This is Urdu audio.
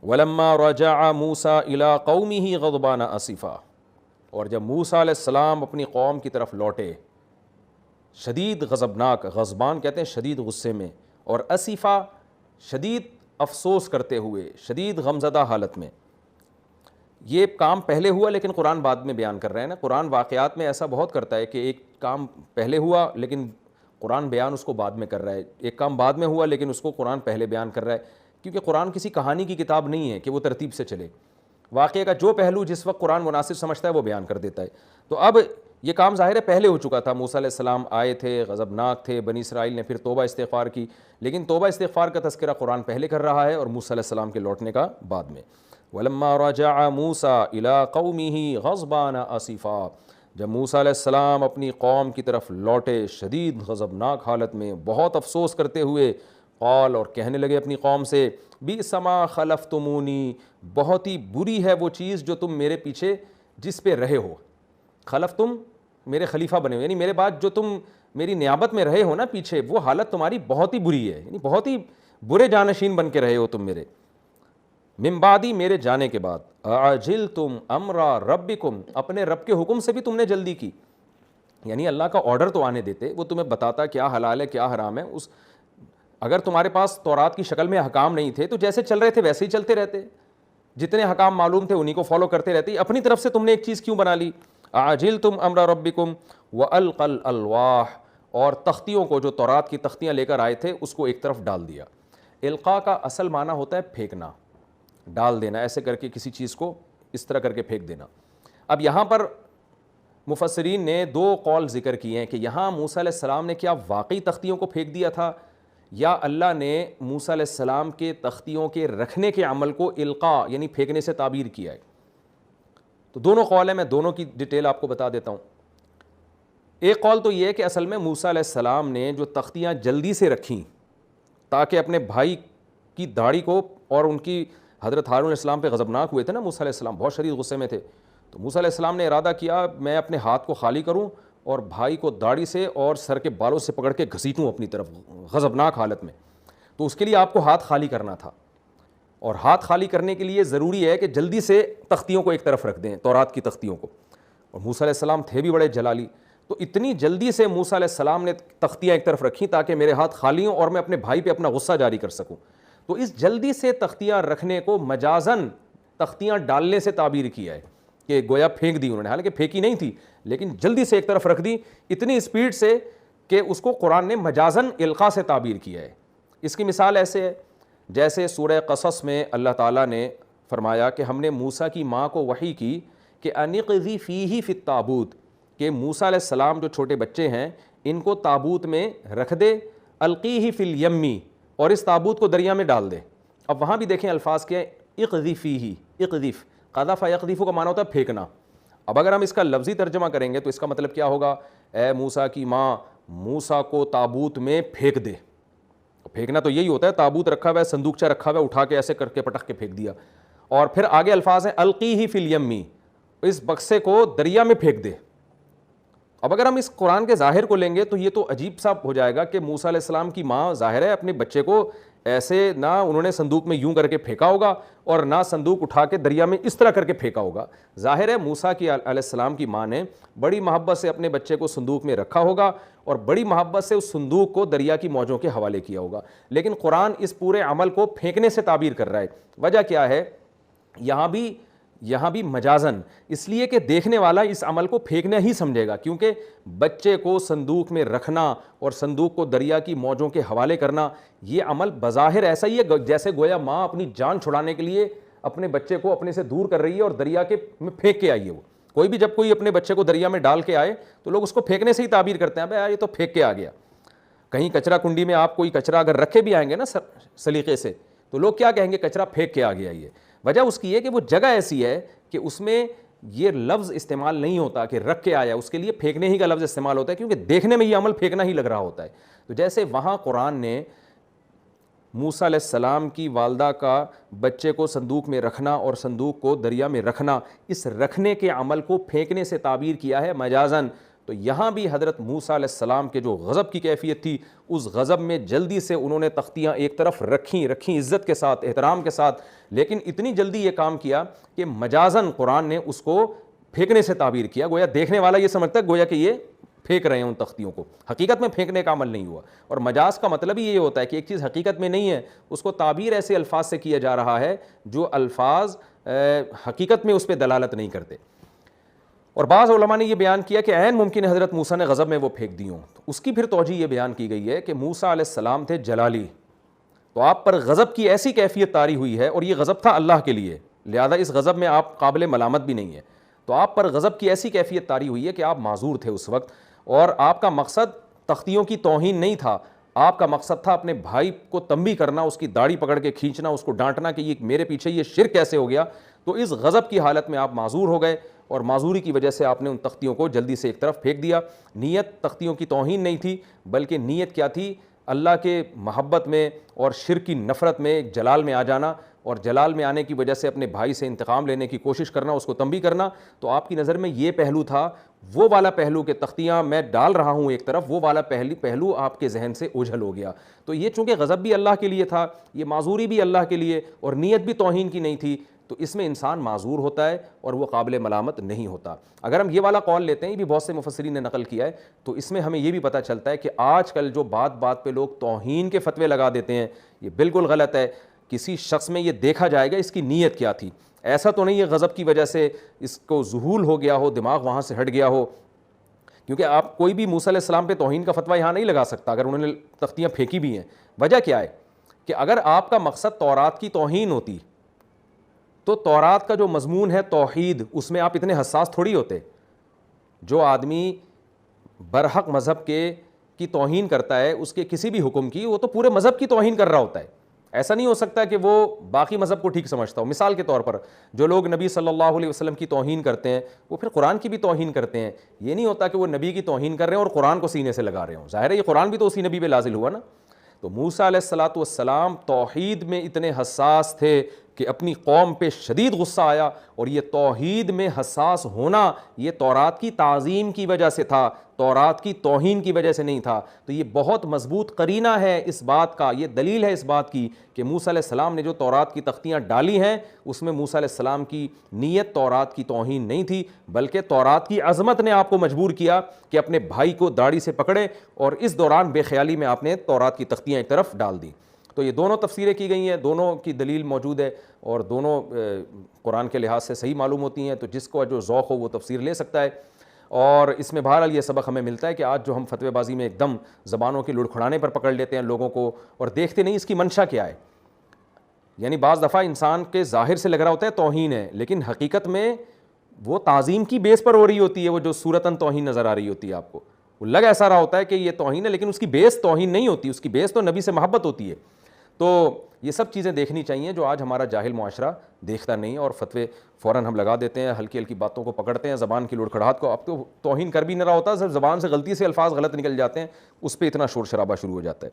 وَلَمَّا رَجَعَ مُوسَىٰ إِلَىٰ قَوْمِهِ غَضْبَانَ أَسِفًا، اور جب موسیٰ علیہ السلام اپنی قوم کی طرف لوٹے شدید غضبناک، غضبان کہتے ہیں شدید غصے میں، اور اسفا شدید افسوس کرتے ہوئے، شدید غمزدہ حالت میں. یہ کام پہلے ہوا لیکن قرآن بعد میں بیان کر رہے ہیں نا. قرآن واقعات میں ایسا بہت کرتا ہے کہ ایک کام پہلے ہوا لیکن قرآن بیان اس کو بعد میں کر رہا ہے، ایک کام بعد میں ہوا لیکن اس کو قرآن پہلے بیان کر رہا ہے، کیونکہ قرآن کسی کہانی کی کتاب نہیں ہے کہ وہ ترتیب سے چلے. واقعے کا جو پہلو جس وقت قرآن مناسب سمجھتا ہے وہ بیان کر دیتا ہے. تو اب یہ کام ظاہر ہے پہلے ہو چکا تھا، موسیٰ علیہ السلام آئے تھے، غضبناک تھے، بنی اسرائیل نے پھر توبہ استغفار کی، لیکن توبہ استغفار کا تذکرہ قرآن پہلے کر رہا ہے اور موسیٰ علیہ السلام کے لوٹنے کا بعد میں. وَلَمَّا رَجَعَ مُوسَىٰ إِلَىٰ قَوْمِهِ غَضْبَانَ أَسِفًا، جب موسیٰ علیہ السلام اپنی قوم کی طرف لوٹے شدید غضبناک حالت میں، بہت افسوس کرتے ہوئے، قال اور کہنے لگے اپنی قوم سے، بِئْسَ مَا خَلَفْتُمُونِی، بہت ہی بری ہے وہ چیز جو تم میرے پیچھے جس پہ رہے ہو. خلف تم میرے خلیفہ بنے ہو، یعنی میرے بعد جو تم میری نیابت میں رہے ہو نا پیچھے، وہ حالت تمہاری بہت ہی بری ہے، یعنی بہت ہی برے جانشین بن کے رہے ہو تم میرے. من بعدی، میرے جانے کے بعد. اعجلتم امر ربکم، اپنے رب کے حکم سے بھی تم نے جلدی کی، یعنی اللہ کا آرڈر تو آنے دیتے، وہ تمہیں بتاتا کیا حلال ہے کیا حرام ہے. اگر تمہارے پاس تورات کی شکل میں احکام نہیں تھے تو جیسے چل رہے تھے ویسے ہی چلتے رہتے، جتنے احکام معلوم تھے انہی کو فالو کرتے رہتے. اپنی طرف سے تم نے ایک چیز کیوں بنا لی؟ اعجلتم امر ربکم والقى الالواح، اور تختیوں کو، جو تورات کی تختیاں لے کر آئے تھے اس کو ایک طرف ڈال دیا. القاء کا اصل معنی ہوتا ہے پھینکنا، ڈال دینا، ایسے کر کے کسی چیز کو اس طرح کر کے پھینک دینا. اب یہاں پر مفسرین نے دو قول ذکر کیے ہیں کہ یہاں موسیٰ علیہ السلام نے کیا واقعی تختیوں کو پھینک دیا تھا، یا اللہ نے موسیٰ علیہ السلام کے تختیوں کے رکھنے کے عمل کو القاء یعنی پھینکنے سے تعبیر کیا ہے. تو دونوں قول ہیں، میں دونوں کی ڈیٹیل آپ کو بتا دیتا ہوں. ایک قول تو یہ ہے کہ اصل میں موسیٰ علیہ السلام نے جو تختیاں جلدی سے رکھیں تاکہ اپنے بھائی کی داڑھی کو، اور ان کی حضرت ہارون علیہ السلام پہ غضبناک ہوئے تھے نا موسیٰ علیہ السلام، بہت شدید غصے میں تھے، تو موسیٰ علیہ السلام نے ارادہ کیا میں اپنے ہاتھ کو خالی کروں اور بھائی کو داڑھی سے اور سر کے بالوں سے پکڑ کے گھسیٹوں اپنی طرف غضبناک حالت میں. تو اس کے لیے آپ کو ہاتھ خالی کرنا تھا، اور ہاتھ خالی کرنے کے لیے ضروری ہے کہ جلدی سے تختیوں کو ایک طرف رکھ دیں، تورات کی تختیوں کو. اور موسیٰ علیہ السلام تھے بھی بڑے جلالی، تو اتنی جلدی سے موسیٰ علیہ السلام نے تختیاں ایک طرف رکھیں تاکہ میرے ہاتھ خالی ہوں اور میں اپنے بھائی پہ اپنا غصہ جاری کر سکوں. تو اس جلدی سے تختیاں رکھنے کو مجازن تختیاں ڈالنے سے تعبیر کیا ہے کہ گویا پھینک دی انہوں نے، حالانکہ پھینکی نہیں تھی لیکن جلدی سے ایک طرف رکھ دی اتنی اسپیڈ سے کہ اس کو قرآن نے مجازن القاء سے تعبیر کیا ہے. اس کی مثال ایسے ہے جیسے سورہ قصص میں اللہ تعالیٰ نے فرمایا کہ ہم نے موسیٰ کی ماں کو وحی کی کہ انقذی فیہ فی التابوت، کہ موسیٰ علیہ السلام جو چھوٹے بچے ہیں ان کو تابوت میں رکھ دے، القیہ فی الیمی، اور اس تابوت کو دریا میں ڈال دے. اب وہاں بھی دیکھیں الفاظ کیا ہے، اقذی فیہ، اقذف، قذف یقذف کا معنی ہوتا ہے پھینکنا. اب اگر ہم اس کا لفظی ترجمہ کریں گے تو اس کا مطلب کیا ہوگا، اے موسیٰ کی ماں موسیٰ کو تابوت میں پھینک دے. پھینکنا تو یہی ہوتا ہے، تابوت رکھا ہوا ہے، صندوقچہ رکھا ہوا ہے، اٹھا کے ایسے کر کے پٹک کے پھینک دیا. اور پھر آگے الفاظ ہیں القیہ فی الیمی، اس بکسے کو دریا میں پھینک دے. اب اگر ہم اس قرآن کے ظاہر کو لیں گے تو یہ تو عجیب سا ہو جائے گا کہ موسیٰ علیہ السلام کی ماں ظاہر ہے اپنے بچے کو ایسے، نہ انہوں نے صندوق میں یوں کر کے پھینکا ہوگا اور نہ صندوق اٹھا کے دریا میں اس طرح کر کے پھینکا ہوگا. ظاہر ہے موسیٰ کی علیہ السلام کی ماں نے بڑی محبت سے اپنے بچے کو صندوق میں رکھا ہوگا اور بڑی محبت سے اس صندوق کو دریا کی موجوں کے حوالے کیا ہوگا. لیکن قرآن اس پورے عمل کو پھینکنے سے تعبیر کر رہا ہے. وجہ کیا ہے، یہاں بھی مجازن، اس لیے کہ دیکھنے والا اس عمل کو پھینکنا ہی سمجھے گا، کیونکہ بچے کو صندوق میں رکھنا اور صندوق کو دریا کی موجوں کے حوالے کرنا یہ عمل بظاہر ایسا ہی ہے جیسے گویا ماں اپنی جان چھڑانے کے لیے اپنے بچے کو اپنے سے دور کر رہی ہے اور دریا کے میں پھینک کے آئی ہے. وہ کوئی بھی جب کوئی اپنے بچے کو دریا میں ڈال کے آئے تو لوگ اس کو پھینکنے سے ہی تعبیر کرتے ہیں، بھائی یہ تو پھینک کے آ گیا. کہیں کچرا کنڈی میں آپ کوئی کچرا اگر رکھے بھی آئیں گے نا سلیقے سے تو لوگ کیا کہیں گے، کچرا پھینک کے آ گیا. یہ وجہ اس کی ہے کہ وہ جگہ ایسی ہے کہ اس میں یہ لفظ استعمال نہیں ہوتا کہ رکھ کے آیا، اس کے لیے پھینکنے ہی کا لفظ استعمال ہوتا ہے، کیونکہ دیکھنے میں یہ عمل پھینکنا ہی لگ رہا ہوتا ہے. تو جیسے وہاں قرآن نے موسیٰ علیہ السلام کی والدہ کا بچے کو صندوق میں رکھنا اور صندوق کو دریا میں رکھنا، اس رکھنے کے عمل کو پھینکنے سے تعبیر کیا ہے مجازن. تو یہاں بھی حضرت موسیٰ علیہ السلام کے جو غضب کی کیفیت تھی، اس غضب میں جلدی سے انہوں نے تختیاں ایک طرف رکھیں عزت کے ساتھ، احترام کے ساتھ، لیکن اتنی جلدی یہ کام کیا کہ مجازاً قرآن نے اس کو پھینکنے سے تعبیر کیا، گویا دیکھنے والا یہ سمجھتا ہے گویا کہ یہ پھینک رہے ہیں ان تختیوں کو، حقیقت میں پھینکنے کا عمل نہیں ہوا۔ اور مجاز کا مطلب ہی یہ ہوتا ہے کہ ایک چیز حقیقت میں نہیں ہے، اس کو تعبیر ایسے الفاظ سے کیا جا رہا ہے جو الفاظ حقیقت میں اس پہ دلالت نہیں کرتے۔ اور بعض علماء نے یہ بیان کیا کہ عین ممکن ہے حضرت موسیٰ نے غضب میں وہ پھینک دی ہوں، تو اس کی پھر توجہ یہ بیان کی گئی ہے کہ موسیٰ علیہ السلام تھے جلالی، تو آپ پر غضب کی ایسی کیفیت طاری ہوئی ہے، اور یہ غضب تھا اللہ کے لیے، لہذا اس غضب میں آپ قابل ملامت بھی نہیں ہے، تو آپ پر غضب کی ایسی کیفیت طاری ہوئی ہے کہ آپ معذور تھے اس وقت، اور آپ کا مقصد تختیوں کی توہین نہیں تھا، آپ کا مقصد تھا اپنے بھائی کو تنبیہ کرنا، اس کی داڑھی پکڑ کے کھینچنا، اس کو ڈانٹنا کہ یہ میرے پیچھے یہ شرک کیسے ہو گیا۔ تو اس غضب کی حالت میں آپ معذور ہو گئے، اور معذوری کی وجہ سے آپ نے ان تختیوں کو جلدی سے ایک طرف پھینک دیا۔ نیت تختیوں کی توہین نہیں تھی، بلکہ نیت کیا تھی؟ اللہ کے محبت میں اور شرک کی نفرت میں ایک جلال میں آ جانا، اور جلال میں آنے کی وجہ سے اپنے بھائی سے انتقام لینے کی کوشش کرنا، اس کو تنبیہ کرنا۔ تو آپ کی نظر میں یہ پہلو تھا، وہ والا پہلو کہ تختیاں میں ڈال رہا ہوں ایک طرف، وہ والا پہلو آپ کے ذہن سے اوجھل ہو گیا۔ تو یہ چونکہ غضب بھی اللہ کے لیے تھا، یہ معذوری بھی اللہ کے لیے، اور نیت بھی توہین کی نہیں تھی، تو اس میں انسان معذور ہوتا ہے اور وہ قابل ملامت نہیں ہوتا۔ اگر ہم یہ والا قول لیتے ہیں، یہ بھی بہت سے مفسرین نے نقل کیا ہے، تو اس میں ہمیں یہ بھی پتہ چلتا ہے کہ آج کل جو بات بات پہ لوگ توہین کے فتوے لگا دیتے ہیں، یہ بالکل غلط ہے۔ کسی شخص میں یہ دیکھا جائے گا اس کی نیت کیا تھی، ایسا تو نہیں ہے غضب کی وجہ سے اس کو ذہول ہو گیا ہو، دماغ وہاں سے ہٹ گیا ہو، کیونکہ آپ کوئی بھی موسیٰ علیہ السلام پہ توہین کا فتویٰ یہاں نہیں لگا سکتا اگر انہوں نے تختیاں پھینکی بھی ہیں۔ وجہ کیا ہے کہ اگر آپ کا مقصد تورات کی توہین ہوتی تو تورات کا جو مضمون ہے توحید، اس میں آپ اتنے حساس تھوڑی ہوتے۔ جو آدمی برحق مذہب کی توہین کرتا ہے، اس کے کسی بھی حکم کی، وہ تو پورے مذہب کی توہین کر رہا ہوتا ہے۔ ایسا نہیں ہو سکتا کہ وہ باقی مذہب کو ٹھیک سمجھتا ہو۔ مثال کے طور پر جو لوگ نبی صلی اللہ علیہ وسلم کی توہین کرتے ہیں، وہ پھر قرآن کی بھی توہین کرتے ہیں۔ یہ نہیں ہوتا کہ وہ نبی کی توہین کر رہے ہیں اور قرآن کو سینے سے لگا رہے ہوں، ظاہر ہے یہ قرآن بھی تو اسی نبی پہ نازل ہوا نا۔ تو موسیٰ علیہ السلام توحید میں اتنے حساس تھے کہ اپنی قوم پہ شدید غصہ آیا، اور یہ توحید میں حساس ہونا یہ تورات کی تعظیم کی وجہ سے تھا، تورات کی توہین کی وجہ سے نہیں تھا۔ تو یہ بہت مضبوط قرینہ ہے اس بات کا، یہ دلیل ہے اس بات کی کہ موسیٰ علیہ السلام نے جو تورات کی تختیاں ڈالی ہیں، اس میں موسیٰ علیہ السلام کی نیت تورات کی توہین نہیں تھی، بلکہ تورات کی عظمت نے آپ کو مجبور کیا کہ اپنے بھائی کو داڑھی سے پکڑے، اور اس دوران بے خیالی میں آپ نے تورات کی تختیاں ایک طرف ڈال دیں۔ تو یہ دونوں تفسیریں کی گئی ہیں، دونوں کی دلیل موجود ہے، اور دونوں قرآن کے لحاظ سے صحیح معلوم ہوتی ہیں، تو جس کو جو ذوق ہو وہ تفسیر لے سکتا ہے۔ اور اس میں بہرحال یہ سبق ہمیں ملتا ہے کہ آج جو ہم فتوی بازی میں ایک دم زبانوں کے لڑکھڑانے پر پکڑ لیتے ہیں لوگوں کو، اور دیکھتے نہیں اس کی منشا کیا ہے۔ یعنی بعض دفعہ انسان کے ظاہر سے لگ رہا ہوتا ہے توہین ہے، لیکن حقیقت میں وہ تعظیم کی بیس پر ہو رہی ہوتی ہے، وہ جو صورتاً توہین نظر آ رہی ہوتی ہے آپ کو، وہ لگ ایسا رہا ہوتا ہے کہ یہ توہین ہے، لیکن اس کی بیس توہین نہیں ہوتی، اس کی بیس تو نبی سے محبت ہوتی ہے۔ تو یہ سب چیزیں دیکھنی چاہیے جو آج ہمارا جاہل معاشرہ دیکھتا نہیں، اور فتوے فوراً ہم لگا دیتے ہیں، ہلکی ہلکی باتوں کو پکڑتے ہیں، زبان کی لڑکھڑاہٹ کو، اب تو توہین کر بھی نہ رہا ہوتا، صرف زبان سے غلطی سے الفاظ غلط نکل جاتے ہیں، اس پہ اتنا شور شرابہ شروع ہو جاتا ہے۔